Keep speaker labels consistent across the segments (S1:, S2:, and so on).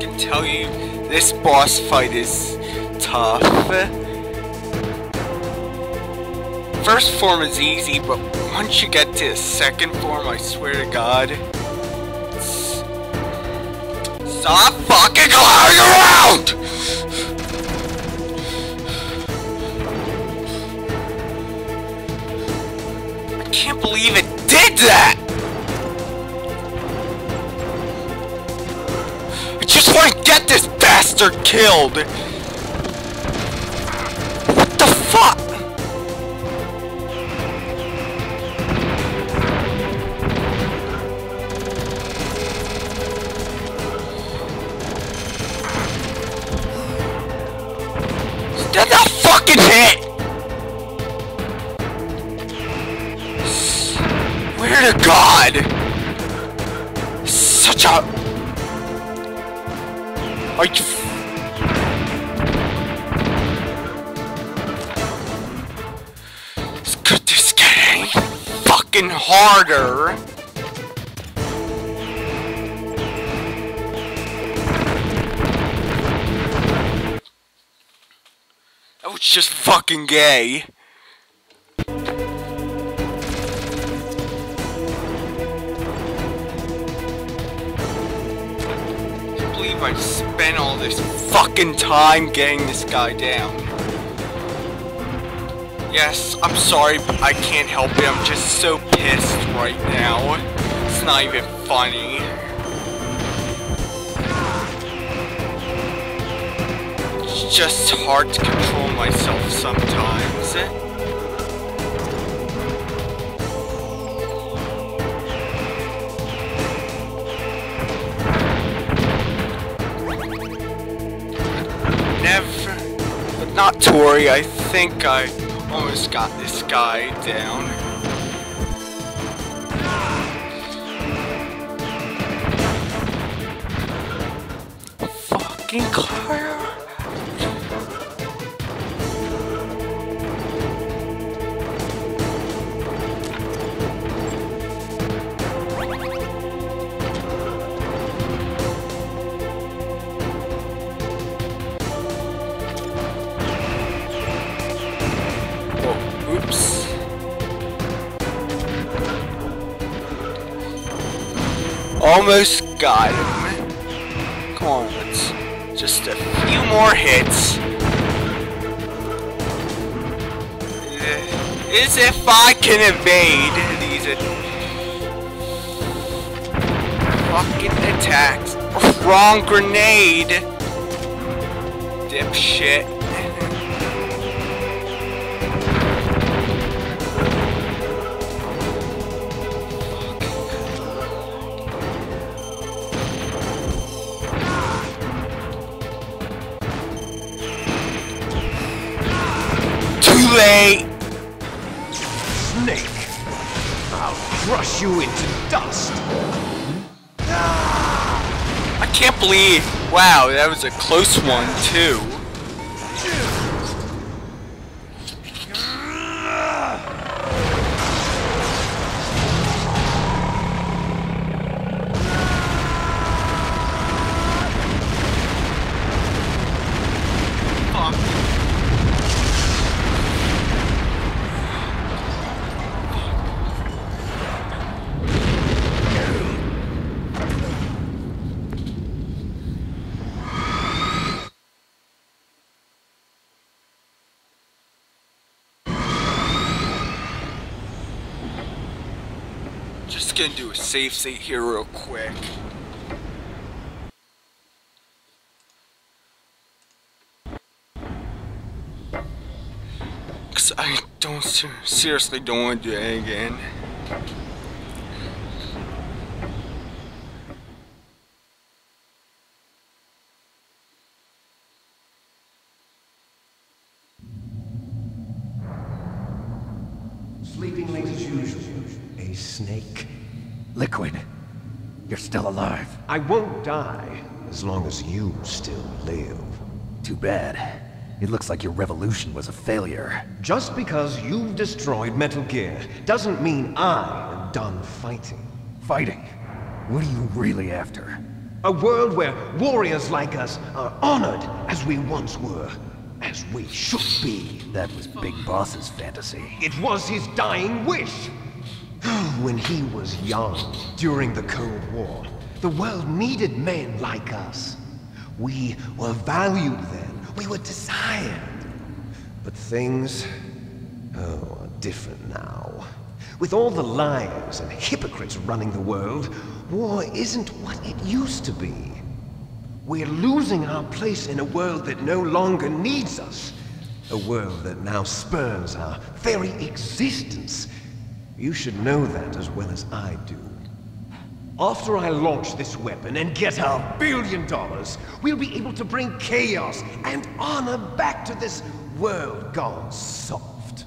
S1: can tell you, this boss fight is tough. First form is easy, but once you get to the second form, I swear to God, stop fucking clowning around! I can't believe it did that! I just want to get this bastard killed! What the fuck? Did that fucking hit? Swear to God! Such a... Are you... Could this get any fucking harder? That was just fucking gay. I can't believe I spent all this fucking time getting this guy down. Yes, I'm sorry, but I can't help it. I'm just so pissed right now. It's not even funny. It's just hard to control myself sometimes. Never, but not to worry, I think I almost got this guy down. Fucking Clara. Almost got him. Come on, let's just a few more hits. As if I can evade these fucking attacks. Wrong grenade. Dipshit. Late.
S2: Snake, I'll crush you into dust.
S1: I can't believe, wow, that was a close one too. Just gonna do a save state here real quick. Cause I seriously don't want to do that again.
S2: Sleeping late as usual. A snake. Liquid, you're still alive. I won't die as long as you still live.
S3: Too bad. It looks like your revolution was a failure.
S2: Just because you've destroyed Metal Gear doesn't mean I am done fighting.
S3: Fighting? What are you really after?
S2: A world where warriors like us are honored as we once were, as we should be.
S3: That was Big Boss's fantasy.
S2: It was his dying wish. When he was young, during the Cold War, the world needed men like us. We were valued then. We were desired. But things, are different now. With all the liars and hypocrites running the world, war isn't what it used to be. We're losing our place in a world that no longer needs us. A world that now spurns our very existence. You should know that as well as I do. After I launch this weapon and get our $1 billion, we'll be able to bring chaos and honor back to this world gone soft.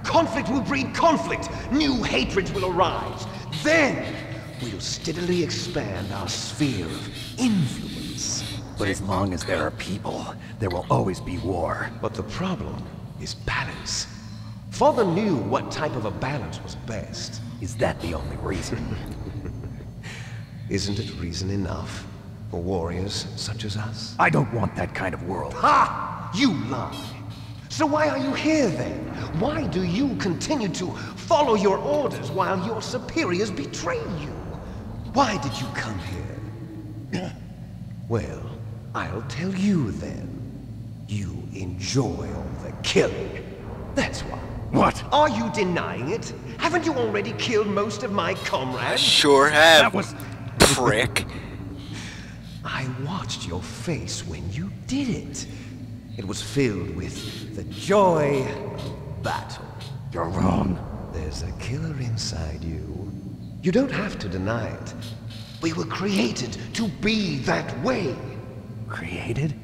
S2: Conflict will breed conflict. New hatreds will arise. Then, we'll steadily expand our sphere of influence.
S3: But as long as there are people, there will always be war.
S2: But the problem is balance. Father knew what type of a balance was best.
S3: Is that the only reason?
S2: Isn't it reason enough for warriors such as us?
S3: I don't want that kind of world.
S2: Ha! You lie! So why are you here then? Why do you continue to follow your orders while your superiors betray you? Why did you come here? Well, I'll tell you then. You enjoy all the killing. That's why.
S3: What?
S2: Are you denying it? Haven't you already killed most of my comrades?
S1: Sure have.
S3: That was...
S1: prick.
S2: I watched your face when you did it. It was filled with the joy of battle.
S3: You're wrong.
S2: There's a killer inside you. You don't have to deny it. We were created to be that way.
S3: Created?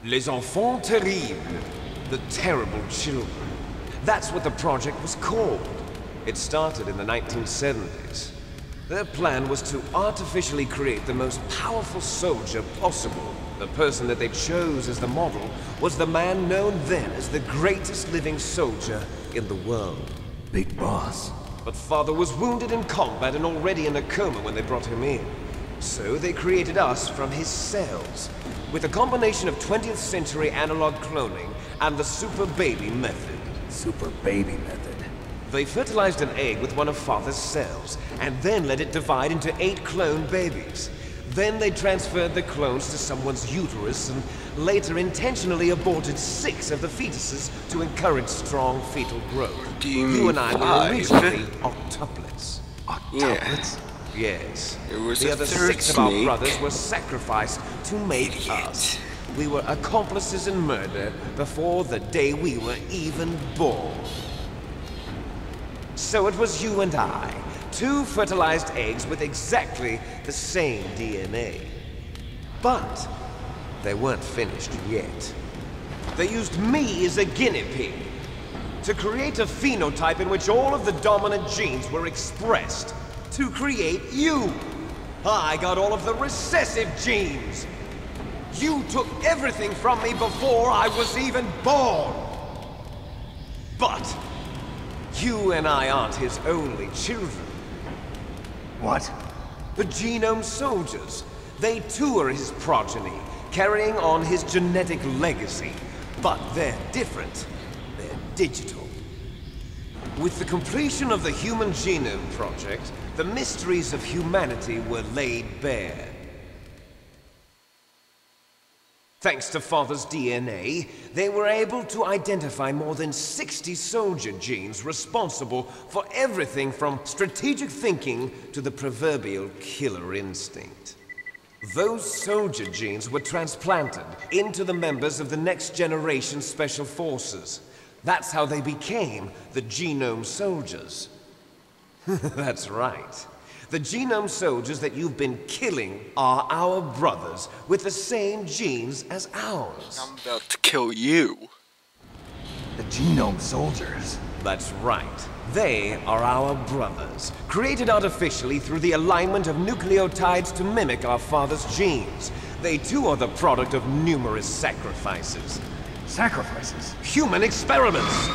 S2: Les enfants terribles. The terrible children. That's what the project was called. It started in the 1970s. Their plan was to artificially create the most powerful soldier possible. The person that they chose as the model was the man known then as the greatest living soldier in the world.
S3: Big Boss.
S2: But Father was wounded in combat and already in a coma when they brought him in. So they created us from his cells, with a combination of 20th century analog cloning and the super baby method.
S3: Super baby method.
S2: They fertilized an egg with one of Father's cells, and then let it divide into 8 clone babies. Then they transferred the clones to someone's uterus, and later intentionally aborted 6 of the fetuses to encourage strong fetal growth. You and I were originally octuplets.
S3: Octuplets?
S2: Yes.
S1: There was
S2: the
S1: a
S2: other
S1: third
S2: 6 of our
S1: snake.
S2: brothers were sacrificed to make us. We were accomplices in murder before the day we were even born. So it was you and I, 2 fertilized eggs with exactly the same DNA. But they weren't finished yet. They used me as a guinea pig to create a phenotype in which all of the dominant genes were expressed to create you. I got all of the recessive genes. You took everything from me before I was even born. But you and I aren't his only children.
S3: What?
S2: The Genome Soldiers. They too are his progeny, carrying on his genetic legacy. But they're different. They're digital. With the completion of the Human Genome Project, the mysteries of humanity were laid bare. Thanks to Father's DNA, they were able to identify more than 60 soldier genes responsible for everything from strategic thinking to the proverbial killer instinct. Those soldier genes were transplanted into the members of the next generation Special Forces. That's how they became the Genome Soldiers. That's right. The Genome Soldiers that you've been killing are our brothers with the same genes as ours.
S1: I'm about to kill you.
S3: The Genome Soldiers.
S2: That's right. They are our brothers, created artificially through the alignment of nucleotides to mimic our father's genes. They too are the product of numerous sacrifices.
S3: Sacrifices?
S2: Human experiments!